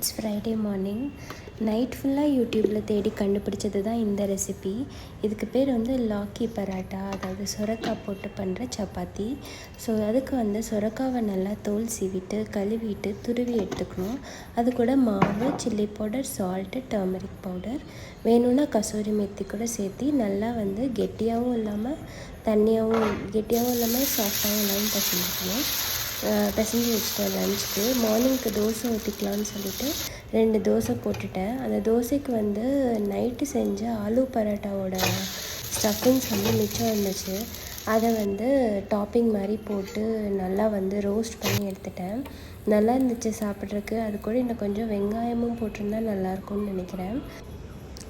It's Friday morning. Night ஃபுல்லாக யூடியூப்பில் தேடி கண்டுபிடிச்சது தான் இந்த ரெசிபி. இதுக்கு பேர் வந்து லாக்கி பராட்டா, அதாவது சுரக்காய் போட்டு பண்ணுற சப்பாத்தி. ஸோ அதுக்கு சுரக்காவை நல்லா தோல் சீவிட்டு கழுவிட்டு துருவி எடுத்துக்கணும். அது கூட மாவு, chilli powder, salt, turmeric powder, வேணும்னா கசூரி மெத்தி கூட சேர்த்து நல்லா கெட்டியாகவும் இல்லாமல் கெட்டியாகவும் இல்லாமல் சாஃப்டாகவும் இல்லாமல் பிசைஞ்சு வச்சுட்டேன். லஞ்சுக்கு மார்னிங்க்கு தோசை ஊற்றிக்கலான்னு சொல்லிவிட்டு 2 தோசை போட்டுட்டேன். அந்த தோசைக்கு நைட்டு செஞ்ச ஆலு பரோட்டாவோட ஸ்டஃபிங்ஸ் மிச்சம் இருந்துச்சு. அதை டாப்பிங் மாதிரி போட்டு நல்லா ரோஸ்ட் பண்ணி எடுத்துட்டேன். நல்லா இருந்துச்சு சாப்பிட்றதுக்கு. அது கூட இன்னும் கொஞ்சம் வெங்காயமும் போட்டிருந்தா நல்லாயிருக்கும்னு நினைக்கிறேன்.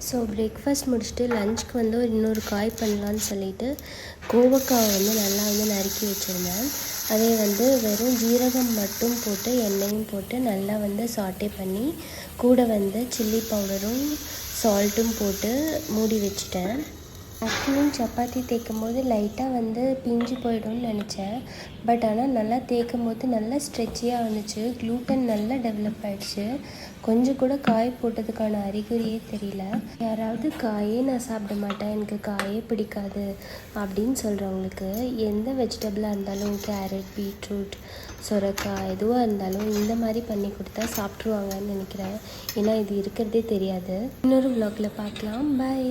ஸோ பிரேக்ஃபாஸ்ட் முடிச்சுட்டு லஞ்சுக்கு இன்னொரு காய் பண்ணலான்னு சொல்லிட்டு கோவக்காவை நல்லா நறுக்கி வச்சுருந்தேன். அதை வெறும் ஜீரகம் மட்டும் போட்டு எண்ணெயும் போட்டு நல்லா சாட்டே பண்ணி கூட சில்லி பவுடரும் சால்ட்டும் போட்டு மூடி வச்சுட்டேன். ஆஃப்டர்நூன் சப்பாத்தி தேய்க்கும் போது லைட்டாக பிஞ்சு போய்டும்னு நினச்சேன். பட் ஆனால் நல்லா தேய்க்கும் போது நல்லா ஸ்ட்ரெச்சியாக வந்துச்சு. க்ளூட்டன் நல்லா டெவலப் ஆகிடுச்சு. கொஞ்சம் கூட காய் போட்டதுக்கான அறிகுறியே தெரியல. யாராவது காயே நான் சாப்பிட மாட்டேன், எனக்கு காயே பிடிக்காது அப்படின்னு சொல்கிறவங்களுக்கு எந்த வெஜிடபிளாக இருந்தாலும், கேரட், பீட்ரூட், சுரக்காய் எதுவாக இருந்தாலும் இந்த மாதிரி பண்ணி கொடுத்தா சாப்பிட்ருவாங்கன்னு நினைக்கிறேன். ஏன்னா இது இருக்கிறதே தெரியாது. இன்னொரு vlogல பார்க்கலாம். பாய்.